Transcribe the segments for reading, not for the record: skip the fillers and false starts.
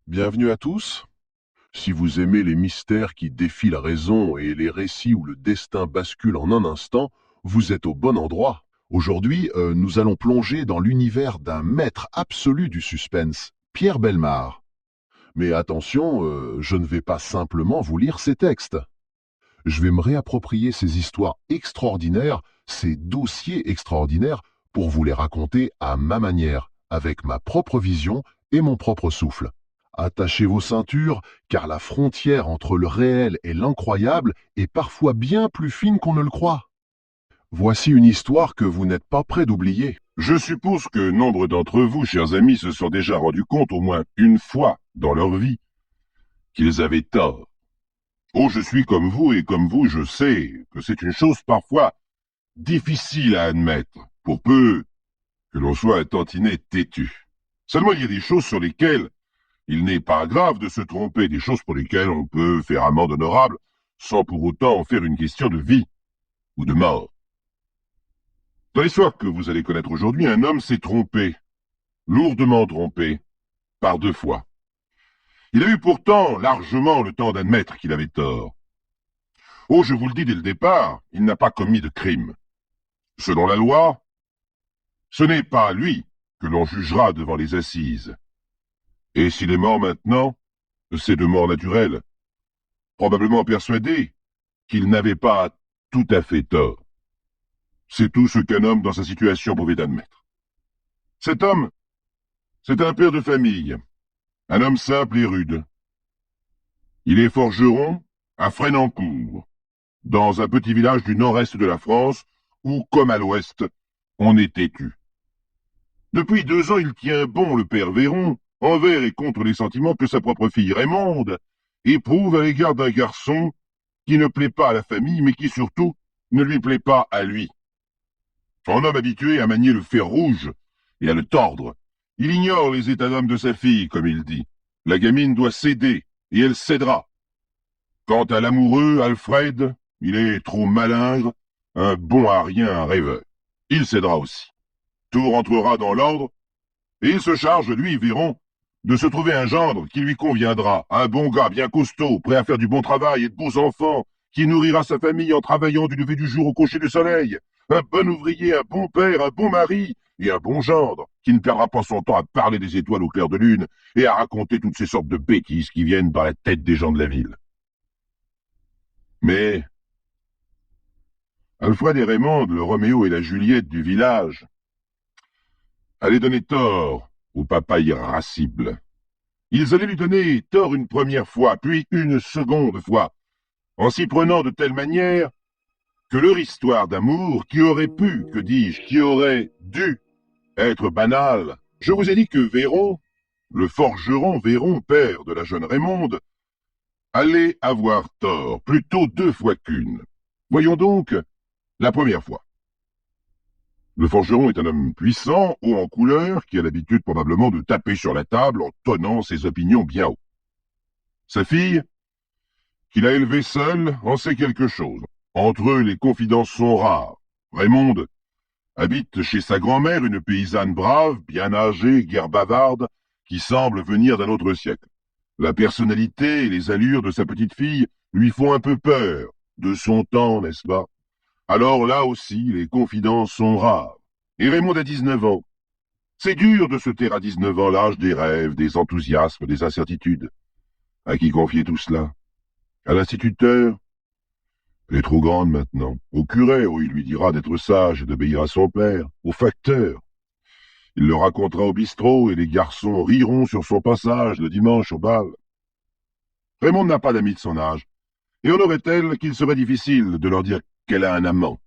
Bienvenue à tous. Si vous aimez les mystères qui défient la raison et les récits où le destin bascule en un instant, vous êtes au bon endroit. Aujourd'hui, nous allons plonger dans l'univers d'un maître absolu du suspense, Pierre Bellemare. Mais attention, je ne vais pas simplement vous lire ses textes. Je vais me réapproprier ces histoires extraordinaires, ces dossiers extraordinaires, pour vous les raconter à ma manière, avec ma propre vision et mon propre souffle. Attachez vos ceintures, car la frontière entre le réel et l'incroyable est parfois bien plus fine qu'on ne le croit. Voici une histoire que vous n'êtes pas prêt d'oublier. Je suppose que nombre d'entre vous, chers amis, se sont déjà rendus compte au moins une fois dans leur vie qu'ils avaient tort. Oh, je suis comme vous et comme vous, je sais que c'est une chose parfois difficile à admettre, pour peu que l'on soit un tantinet têtu. Seulement, il y a des choses sur lesquelles il n'est pas grave de se tromper, des choses pour lesquelles on peut faire amende honorable sans pour autant en faire une question de vie ou de mort. Dans l'histoire que vous allez connaître aujourd'hui, un homme s'est trompé, lourdement trompé, par 2 fois. Il a eu pourtant largement le temps d'admettre qu'il avait tort. Oh, je vous le dis dès le départ, il n'a pas commis de crime. Selon la loi, ce n'est pas lui que l'on jugera devant les assises. Et s'il est mort maintenant, c'est de mort naturelle, probablement persuadé qu'il n'avait pas tout à fait tort. C'est tout ce qu'un homme dans sa situation pouvait admettre. Cet homme, c'est un père de famille, un homme simple et rude. Il est forgeron à Fresnancourt, dans un petit village du nord-est de la France, où, comme à l'ouest, on est têtu. Depuis 2 ans, il tient bon le père Véron, envers et contre les sentiments que sa propre fille Raymonde éprouve à l'égard d'un garçon qui ne plaît pas à la famille, mais qui surtout ne lui plaît pas à lui. En homme habitué à manier le fer rouge et à le tordre, il ignore les états d'âme de sa fille, comme il dit. La gamine doit céder, et elle cédera. Quant à l'amoureux, Alfred, il est trop malingre, un bon à rien, un rêveur. Il cédera aussi. Tout rentrera dans l'ordre, et il se charge, lui, Véron, de se trouver un gendre qui lui conviendra, un bon gars bien costaud, prêt à faire du bon travail et de beaux enfants, qui nourrira sa famille en travaillant du lever du jour au coucher du soleil, un bon ouvrier, un bon père, un bon mari, et un bon gendre, qui ne perdra pas son temps à parler des étoiles au clair de lune et à raconter toutes ces sortes de bêtises qui viennent dans la tête des gens de la ville. Mais Alfred et Raymonde, le Roméo et la Juliette du village, allaient donner tort au papa irascible. Ils allaient lui donner tort une première fois, puis une seconde fois, en s'y prenant de telle manière que leur histoire d'amour, qui aurait pu, que dis-je, qui aurait dû être banale. Je vous ai dit que Véron, le forgeron Véron, père de la jeune Raymonde, allait avoir tort, plutôt 2 fois qu'une. Voyons donc la première fois. Le forgeron est un homme puissant, haut en couleur, qui a l'habitude probablement de taper sur la table en tonnant ses opinions bien haut. Sa fille, qu'il a élevée seule, en sait quelque chose. Entre eux, les confidences sont rares. Raymonde habite chez sa grand-mère, une paysanne brave, bien âgée, guère bavarde, qui semble venir d'un autre siècle. La personnalité et les allures de sa petite fille lui font un peu peur, de son temps, n'est-ce pas? Alors là aussi, les confidences sont rares. Et Raymonde a 19 ans. C'est dur de se taire à 19 ans, l'âge des rêves, des enthousiasmes, des incertitudes. À qui confier tout cela? À l'instituteur? Elle est trop grande maintenant. Au curé, où il lui dira d'être sage et d'obéir à son père. Au facteur. Il le racontera au bistrot et les garçons riront sur son passage le dimanche au bal. Raymonde n'a pas d'amis de son âge. Et on aurait-elle qu'il serait difficile de leur dire qu'elle a un amant.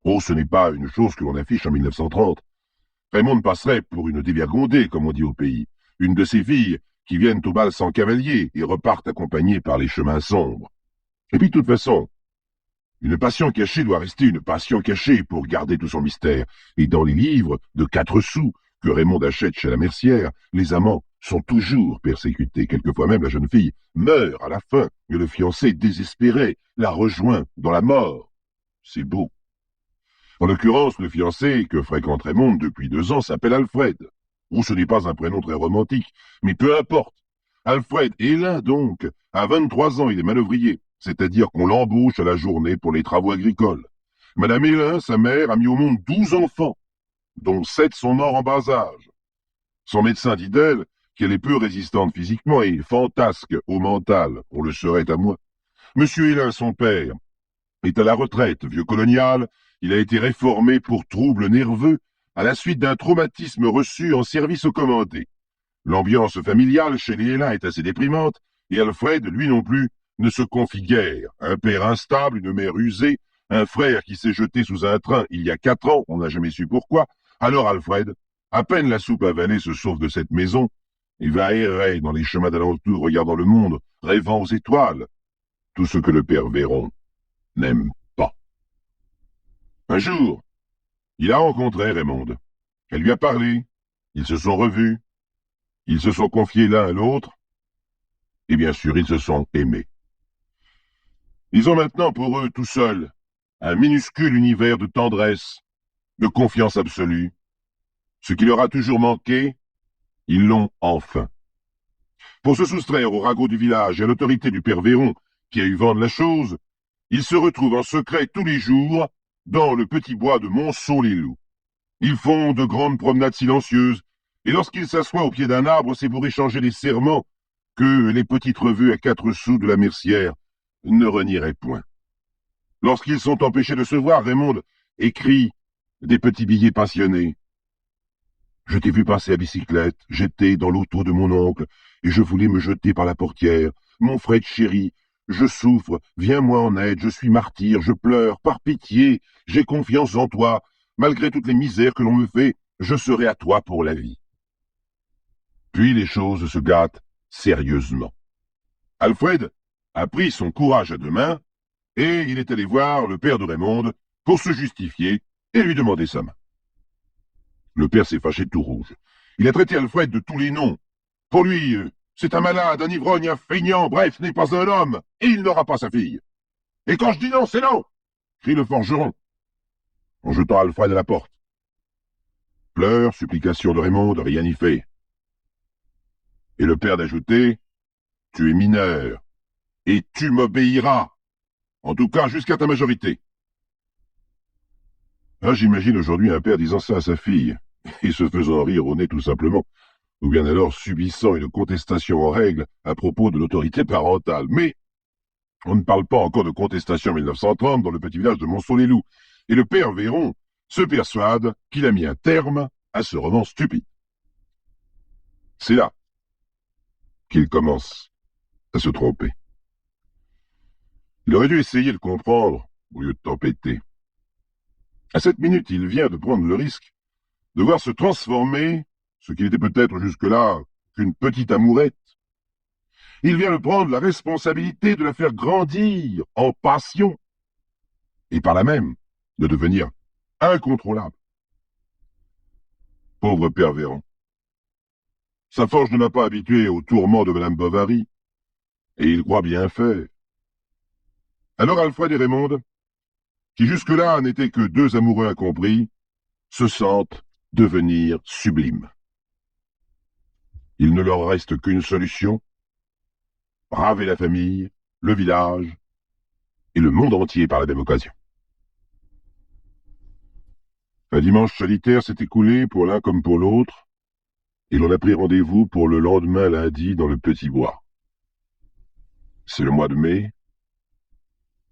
Oh, ce n'est pas une chose que l'on affiche en 1930. Raymonde passerait pour une dévergondée, comme on dit au pays. Une de ces filles qui viennent au bal sans cavalier et repartent accompagnées par les chemins sombres. Et puis, de toute façon, une passion cachée doit rester une passion cachée pour garder tout son mystère. Et dans les livres de 4 sous que Raymonde achète chez la mercière, les amants sont toujours persécutés. Quelquefois même la jeune fille meurt à la fin, et le fiancé, désespéré, la rejoint dans la mort. C'est beau. En l'occurrence, le fiancé que fréquente Raymonde depuis 2 ans s'appelle Alfred. Ou ce n'est pas un prénom très romantique, mais peu importe. Alfred Hélin, donc, à 23 ans, il est manœuvrier, c'est-à-dire qu'on l'embauche à la journée pour les travaux agricoles. Madame Hélin, sa mère, a mis au monde 12 enfants, dont 7 sont morts en bas âge. Son médecin dit d'elle qu'elle est peu résistante physiquement et fantasque au mental, on le serait à moi. Monsieur Hélin, son père, est à la retraite, vieux colonial. Il a été réformé pour troubles nerveux à la suite d'un traumatisme reçu en service au commandé. L'ambiance familiale chez les Hélin est assez déprimante, et Alfred, lui non plus, ne se confie guère. Un père instable, une mère usée, un frère qui s'est jeté sous un train il y a 4 ans, on n'a jamais su pourquoi. Alors Alfred, à peine la soupe avalée, se sauve de cette maison. Il va errer dans les chemins d'alentour, regardant le monde, rêvant aux étoiles. Tout ce que le père Véron n'aime pas. Un jour, il a rencontré Raymonde. Elle lui a parlé. Ils se sont revus. Ils se sont confiés l'un à l'autre. Et bien sûr, ils se sont aimés. Ils ont maintenant pour eux tout seuls un minuscule univers de tendresse, de confiance absolue. Ce qui leur a toujours manqué, ils l'ont enfin. Pour se soustraire au ragot du village et à l'autorité du père Véron, qui a eu vent de la chose, ils se retrouvent en secret tous les jours dans le petit bois de Monceau-les-Loups. Ils font de grandes promenades silencieuses, et lorsqu'ils s'assoient au pied d'un arbre, c'est pour échanger les serments que les petites revues à 4 sous de la Mercière ne renieraient point. Lorsqu'ils sont empêchés de se voir, Raymonde écrit des petits billets passionnés. Je t'ai vu passer à bicyclette, j'étais dans l'auto de mon oncle, et je voulais me jeter par la portière. Mon Fred chéri, je souffre, viens-moi en aide, je suis martyr, je pleure, par pitié, j'ai confiance en toi. Malgré toutes les misères que l'on me fait, je serai à toi pour la vie. Puis les choses se gâtent sérieusement. Alfred a pris son courage à 2 mains, et il est allé voir le père de Raymonde pour se justifier et lui demander sa main. Le père s'est fâché tout rouge. Il a traité Alfred de tous les noms. Pour lui, c'est un malade, un ivrogne, un feignant, bref, ce n'est pas un homme, et il n'aura pas sa fille. Et quand je dis non, c'est non, crie le forgeron, en jetant Alfred à la porte. Pleurs, supplications de Raymonde, rien n'y fait. Et le père d'ajouter, tu es mineur, et tu m'obéiras, en tout cas jusqu'à ta majorité. Ah, j'imagine aujourd'hui un père disant ça à sa fille, et se faisant rire au nez tout simplement, ou bien alors subissant une contestation en règle à propos de l'autorité parentale. Mais on ne parle pas encore de contestation en 1930 dans le petit village de Monceau-les-Loups, et le père Véron se persuade qu'il a mis un terme à ce roman stupide. C'est là qu'il commence à se tromper. Il aurait dû essayer de comprendre au lieu de tempêter. À cette minute, il vient de prendre le risque de voir se transformer ce qui n'était peut-être jusque-là qu'une petite amourette. Il vient de prendre la responsabilité de la faire grandir en passion, et par là même de devenir incontrôlable. Pauvre père Véron. Sa forge ne l'a pas habitué aux tourments de Madame Bovary, et il croit bien faire. Alors Alfred et Raymonde, qui jusque-là n'étaient que 2 amoureux incompris, se sentent devenir sublimes. Il ne leur reste qu'une solution, braver la famille, le village et le monde entier par la même occasion. Un dimanche solitaire s'est écoulé pour l'un comme pour l'autre, et l'on a pris rendez-vous pour le lendemain lundi dans le petit bois. C'est le mois de mai.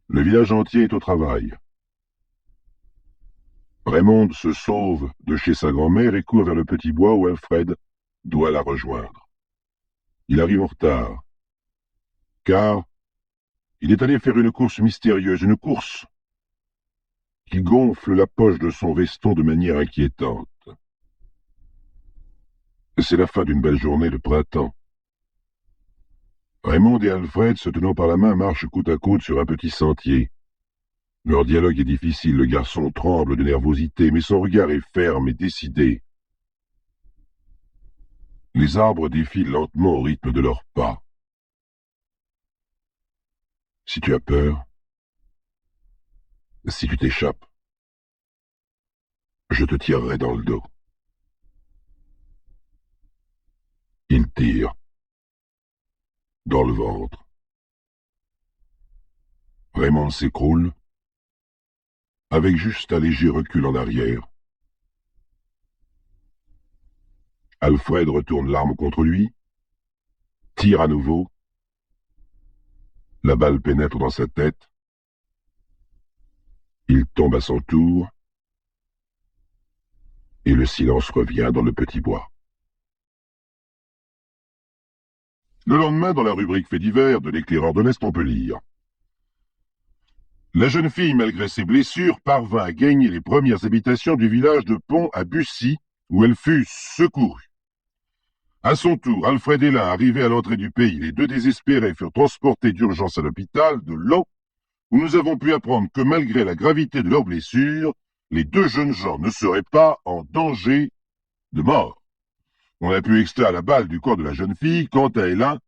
Le village entier est au travail. Raymonde se sauve de chez sa grand-mère et court vers le petit bois où Alfred doit la rejoindre. Il arrive en retard, car il est allé faire une course mystérieuse, une course qui gonfle la poche de son veston de manière inquiétante. C'est la fin d'une belle journée de printemps. Raymonde et Alfred, se tenant par la main, marchent côte à côte sur un petit sentier. Leur dialogue est difficile, le garçon tremble de nervosité, mais son regard est ferme et décidé. Les arbres défilent lentement au rythme de leurs pas. Si tu as peur, si tu t'échappes, je te tirerai dans le dos. Il tire. dans le ventre. Raymond s'écroule, avec juste un léger recul en arrière. Alfred retourne l'arme contre lui, tire à nouveau. La balle pénètre dans sa tête. Il tombe à son tour, et le silence revient dans le petit bois. Le lendemain, dans la rubrique Faits divers de l'Éclaireur de l'Est, on peut lire: la jeune fille, malgré ses blessures, parvint à gagner les premières habitations du village de Pont à Bussy, où elle fut secourue. À son tour, Alfred et Lin, arrivés à l'entrée du pays, les deux désespérés furent transportés d'urgence à l'hôpital de Laon, où nous avons pu apprendre que malgré la gravité de leurs blessures, les deux jeunes gens ne seraient pas en danger de mort. On a pu extraire la balle du corps de la jeune fille. Quant à Hélin,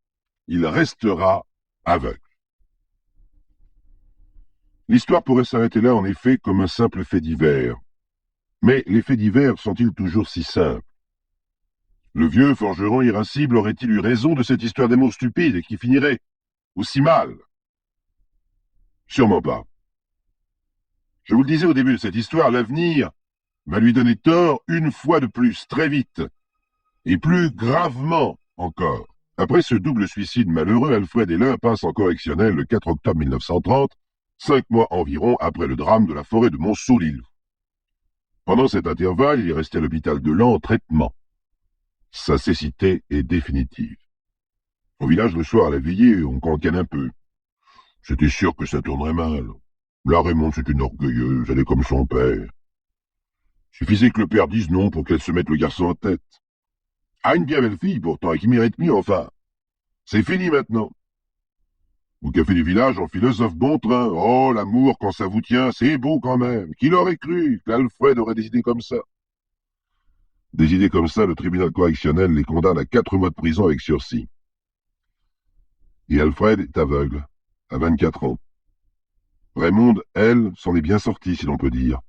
il restera aveugle. L'histoire pourrait s'arrêter là, en effet, comme un simple fait divers. Mais les faits divers sont-ils toujours si simples? Le vieux forgeron irascible aurait-il eu raison de cette histoire d'amour stupide et qui finirait aussi mal? Sûrement pas. Je vous le disais au début de cette histoire, l'avenir va lui donner tort une fois de plus, très vite, et plus gravement encore. Après ce double suicide malheureux, Alfred et Lin passent en correctionnel le 4 octobre 1930, 5 mois environ après le drame de la forêt de Monceau-l'Îlot. Pendant cet intervalle, il est resté à l'hôpital de Laon en traitement. Sa cécité est définitive. Au village, le soir, à la veillée, on cancane un peu. C'était sûr que ça tournerait mal. La Raymond, c'est une orgueilleuse, elle est comme son père. Suffisait que le père dise non pour qu'elle se mette le garçon en tête. Ah, une bien belle fille, pourtant, et qui mérite mieux, enfin. C'est fini, maintenant. Au café du village, en philosophe bon train. Oh, l'amour, quand ça vous tient, c'est beau quand même. Qui l'aurait cru qu'Alfred aurait des idées comme ça? Des idées comme ça, le tribunal correctionnel les condamne à 4 mois de prison avec sursis. Et Alfred est aveugle, à 24 ans. Raymonde, elle, s'en est bien sortie, si l'on peut dire.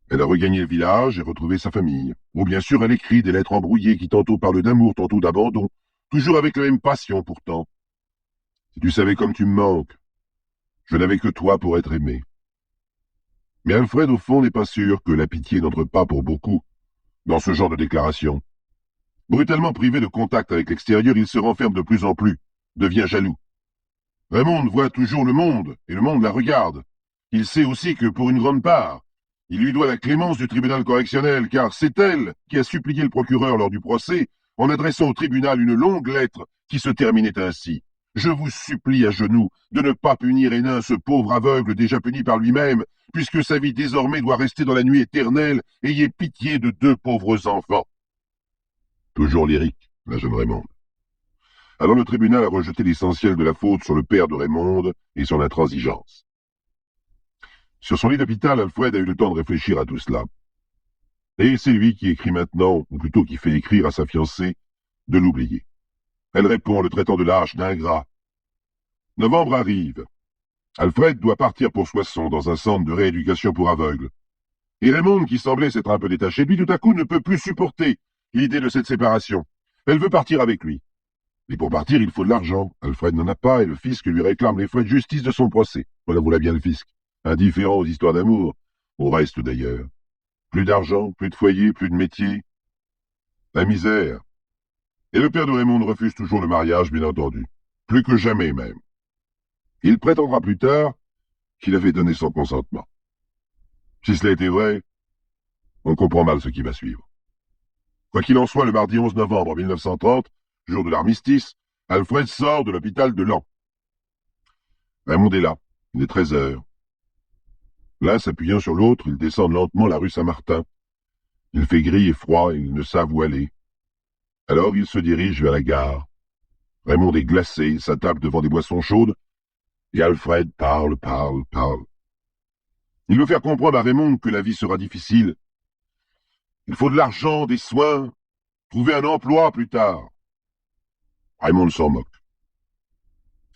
Elle a regagné le village et retrouvé sa famille. Ou bien sûr, elle écrit des lettres embrouillées qui tantôt parlent d'amour, tantôt d'abandon, toujours avec la même passion pourtant. Si tu savais comme tu me manques, je n'avais que toi pour être aimé. Mais Alfred, au fond, n'est pas sûr que la pitié n'entre pas pour beaucoup dans ce genre de déclaration. Brutalement privé de contact avec l'extérieur, il se renferme de plus en plus, devient jaloux. Raymond voit toujours le monde, et le monde la regarde. Il sait aussi que, pour une grande part, il lui doit la clémence du tribunal correctionnel, car c'est elle qui a supplié le procureur lors du procès, en adressant au tribunal une longue lettre qui se terminait ainsi. « Je vous supplie à genoux de ne pas punir Hénin, ce pauvre aveugle déjà puni par lui-même, puisque sa vie désormais doit rester dans la nuit éternelle, ayez pitié de 2 pauvres enfants. » Toujours lyrique, la jeune Raymonde. Alors le tribunal a rejeté l'essentiel de la faute sur le père de Raymonde et son intransigeance. Sur son lit d'hôpital, Alfred a eu le temps de réfléchir à tout cela. Et c'est lui qui écrit maintenant, ou plutôt qui fait écrire à sa fiancée, de l'oublier. Elle répond en le traitant de lâche, d'ingrat. Novembre arrive. Alfred doit partir pour Soissons, dans un centre de rééducation pour aveugles. Et Raymonde, qui semblait s'être un peu détachée de lui, tout à coup ne peut plus supporter l'idée de cette séparation. Elle veut partir avec lui. Mais pour partir, il faut de l'argent. Alfred n'en a pas et le fisc lui réclame les frais de justice de son procès. Voilà bien le fisc. Indifférent aux histoires d'amour. Au reste d'ailleurs. Plus d'argent, plus de foyer, plus de métier. La misère. Et le père de Raymonde refuse toujours le mariage, bien entendu. Plus que jamais même. Il prétendra plus tard qu'il avait donné son consentement. Si cela était vrai, on comprend mal ce qui va suivre. Quoi qu'il en soit, le mardi 11 novembre 1930, jour de l'armistice, Alfred sort de l'hôpital de Laon. Raymond est là. Il est 13 heures. L'un s'appuyant sur l'autre, ils descendent lentement la rue Saint-Martin. Il fait gris et froid, et ils ne savent où aller. Alors ils se dirigent vers la gare. Raymond est glacé, il s'attable devant des boissons chaudes, et Alfred parle. Il veut faire comprendre à Raymond que la vie sera difficile. Il faut de l'argent, des soins, trouver un emploi plus tard. Raymond s'en moque.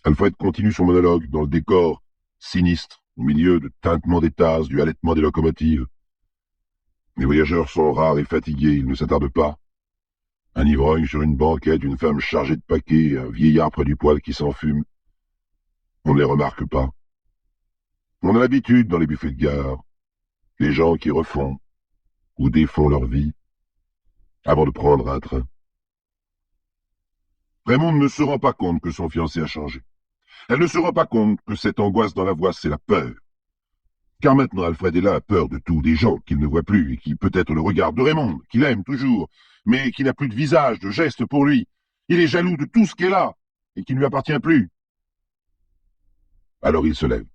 Alfred continue son monologue dans le décor sinistre, au milieu de tintements des tasses, du halètement des locomotives. Les voyageurs sont rares et fatigués, ils ne s'attardent pas. Un ivrogne sur une banquette, une femme chargée de paquets, un vieillard près du poêle qui s'enfume. On ne les remarque pas. On a l'habitude dans les buffets de gare. Les gens qui refont ou défont leur vie avant de prendre un train. Raymond ne se rend pas compte que son fiancé a changé. Elle ne se rend pas compte que cette angoisse dans la voix, c'est la peur. Car maintenant, Alfred est là, a peur de tout, des gens qu'il ne voit plus et qui peut-être le regardent, de Raymond, qu'il aime toujours, mais qui n'a plus de visage, de geste pour lui. Il est jaloux de tout ce qui est là et qui ne lui appartient plus. Alors il se lève.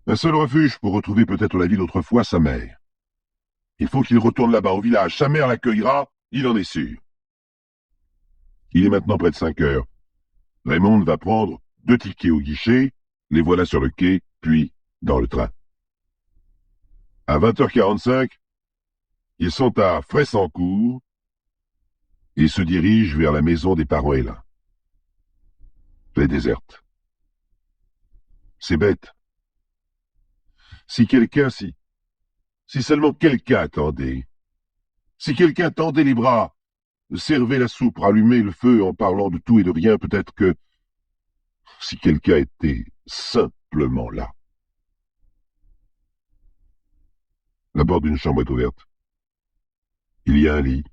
Un seul refuge pour retrouver peut-être la vie d'autrefois, sa mère. Il faut qu'il retourne là-bas au village. Sa mère l'accueillera, il en est sûr. Il est maintenant près de 5 heures. Raymond va prendre 2 tickets au guichet, les voilà sur le quai, puis dans le train. À 20h45, ils sont à Fressancourt et se dirigent vers la maison des parents Hélène. Elle est déserte. C'est bête. Si seulement quelqu'un attendait, si quelqu'un tendait les bras, servait la soupe, rallumait le feu en parlant de tout et de rien, peut-être que si quelqu'un était simplement là. La porte d'une chambre est ouverte. Il y a un lit.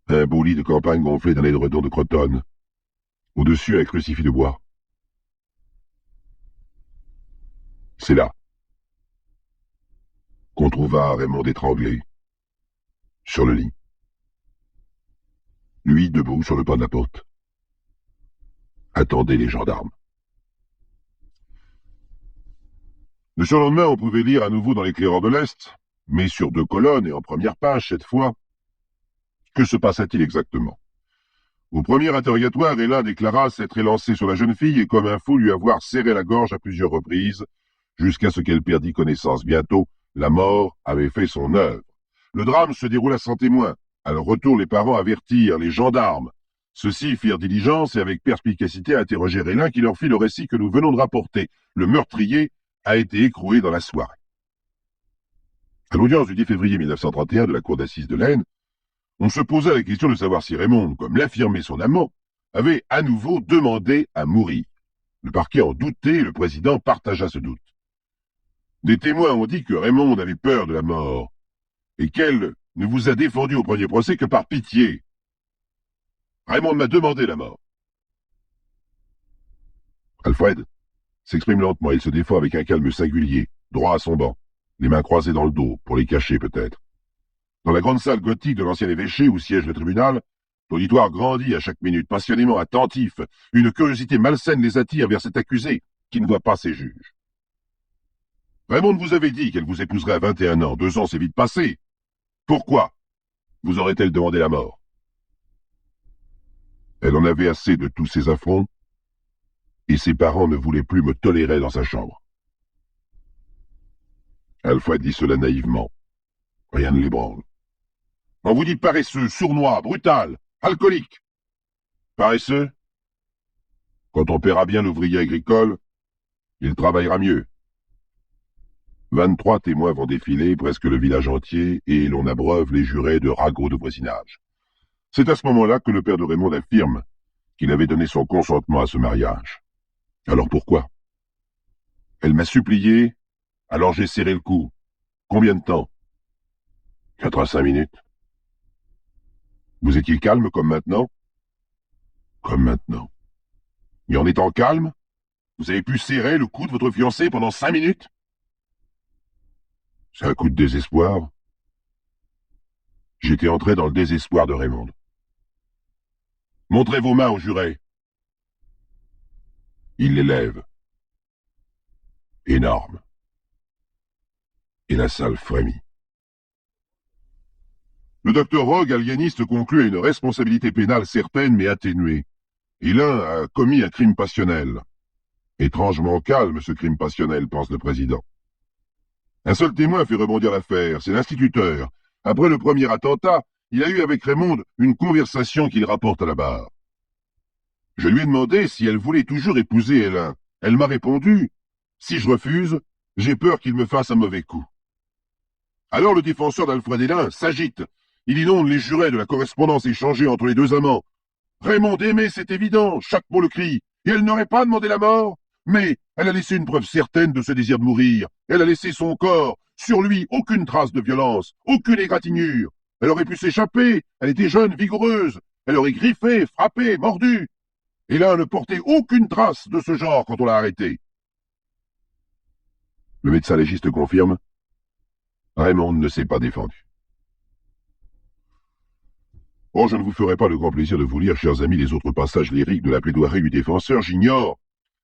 Un beau lit de campagne gonflé d'un édredon de crotonne. Au-dessus, un crucifix de bois. C'est là qu'on trouva Raymond étranglé, sur le lit. Lui, debout sur le pas de la porte, attendait les gendarmes. Le surlendemain, on pouvait lire à nouveau dans l'éclaireur de l'Est, mais sur 2 colonnes et en première page cette fois. Que se passa-t-il exactement? Au premier interrogatoire, Hélène déclara s'être élancée sur la jeune fille et comme un fou lui avoir serré la gorge à plusieurs reprises, jusqu'à ce qu'elle perdît connaissance. Bientôt, la mort avait fait son œuvre. Le drame se déroula sans témoin. À leur retour, les parents avertirent les gendarmes. Ceux-ci firent diligence et avec perspicacité interrogèrent Hélène qui leur fit le récit que nous venons de rapporter. Le meurtrier a été écroué dans la soirée. À l'audience du 10 février 1931 de la cour d'assises de l'Aisne, on se posa la question de savoir si Raymond, comme l'affirmait son amant, avait à nouveau demandé à mourir. Le parquet en doutait et le président partagea ce doute. Des témoins ont dit que Raymond avait peur de la mort et qu'elle ne vous a défendu au premier procès que par pitié. Raymond m'a demandé la mort. Alfred s'exprime lentement, il se défend avec un calme singulier, droit à son banc, les mains croisées dans le dos, pour les cacher peut-être. Dans la grande salle gothique de l'ancien évêché où siège le tribunal, l'auditoire grandit à chaque minute, passionnément attentif. Une curiosité malsaine les attire vers cet accusé qui ne voit pas ses juges. Raymond vous avait dit qu'elle vous épouserait à 21 ans. 2 ans, c'est vite passé. Pourquoi vous aurait-elle demandé la mort? Elle en avait assez de tous ces affronts, et ses parents ne voulaient plus me tolérer dans sa chambre. Alfred dit cela naïvement. Rien ne l'ébranle. On vous dit paresseux, sournois, brutal, alcoolique. Paresseux? Quand on paiera bien l'ouvrier agricole, il travaillera mieux. 23 témoins vont défiler, presque le village entier, et l'on abreuve les jurés de ragots de voisinage. C'est à ce moment-là que le père de Raymond affirme qu'il avait donné son consentement à ce mariage. Alors pourquoi? Elle m'a supplié, alors j'ai serré le cou. Combien de temps? 4 à 5 minutes. Vous étiez calme comme maintenant? Comme maintenant. Et en étant calme, vous avez pu serrer le cou de votre fiancé pendant 5 minutes? C'est un coup de désespoir. J'étais entré dans le désespoir de Raymond. Montrez vos mains au juré. Il les lève. Énorme. Et la salle frémit. Le docteur Rogue, aliéniste, conclut à une responsabilité pénale certaine mais atténuée. Et l'un a commis un crime passionnel. Étrangement calme, ce crime passionnel, pense le président. Un seul témoin fait rebondir l'affaire, c'est l'instituteur. Après le premier attentat, il a eu avec Raymond une conversation qu'il rapporte à la barre. Je lui ai demandé si elle voulait toujours épouser Hélène. Elle m'a répondu « Si je refuse, j'ai peur qu'il me fasse un mauvais coup. » Alors le défenseur d'Alfred Hélène s'agite Il inonde les jurets de la correspondance échangée entre les deux amants. Raymond aimait, c'est évident, chaque mot le crie, et elle n'aurait pas demandé la mort. Mais elle a laissé une preuve certaine de ce désir de mourir. Elle a laissé son corps. Sur lui, aucune trace de violence, aucune égratignure. Elle aurait pu s'échapper. Elle était jeune, vigoureuse. Elle aurait griffé, frappé, mordu. Et là, ne portait aucune trace de ce genre quand on l'a arrêtée. Le médecin légiste confirme. Raymond ne s'est pas défendu. Oh, je ne vous ferai pas le grand plaisir de vous lire, chers amis, les autres passages lyriques de la plaidoirie du défenseur. J'ignore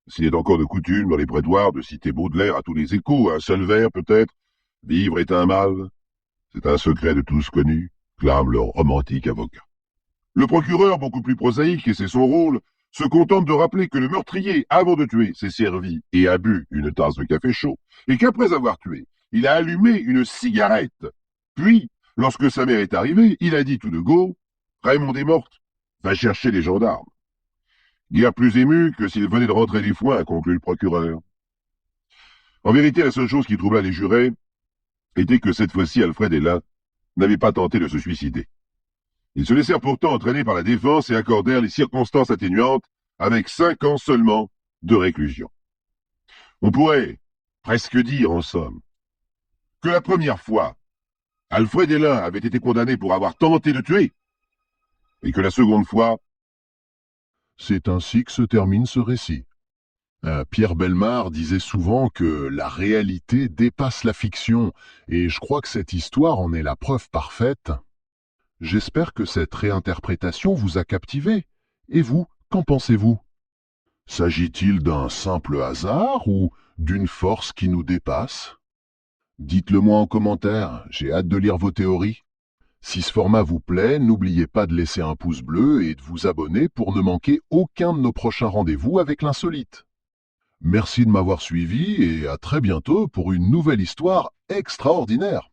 s'il est encore de coutume dans les prétoires de citer Baudelaire à tous les échos, un seul vers peut-être. Vivre est un mal, c'est un secret de tous connu, clame leur romantique avocat. Le procureur, beaucoup plus prosaïque, et c'est son rôle, se contente de rappeler que le meurtrier, avant de tuer, s'est servi et a bu une tasse de café chaud, et qu'après avoir tué, il a allumé une cigarette. Puis, lorsque sa mère est arrivée, il a dit tout de go, « Raymond est morte, va chercher les gendarmes. » Guère plus ému que s'il venait de rentrer des foins, conclut le procureur. En vérité, la seule chose qui troubla les jurés était que cette fois-ci, Alfred Hénin n'avait pas tenté de se suicider. Ils se laissèrent pourtant entraîner par la défense et accordèrent les circonstances atténuantes avec 5 ans seulement de réclusion. On pourrait presque dire, en somme, que la première fois, Alfred Hénin avait été condamné pour avoir tenté de tuer, et que la seconde fois... C'est ainsi que se termine ce récit. Pierre Bellemare disait souvent que la réalité dépasse la fiction, et je crois que cette histoire en est la preuve parfaite. J'espère que cette réinterprétation vous a captivé. Et vous, qu'en pensez-vous? S'agit-il d'un simple hasard ou d'une force qui nous dépasse? Dites-le moi en commentaire, j'ai hâte de lire vos théories. Si ce format vous plaît, n'oubliez pas de laisser un pouce bleu et de vous abonner pour ne manquer aucun de nos prochains rendez-vous avec l'insolite. Merci de m'avoir suivi et à très bientôt pour une nouvelle histoire extraordinaire.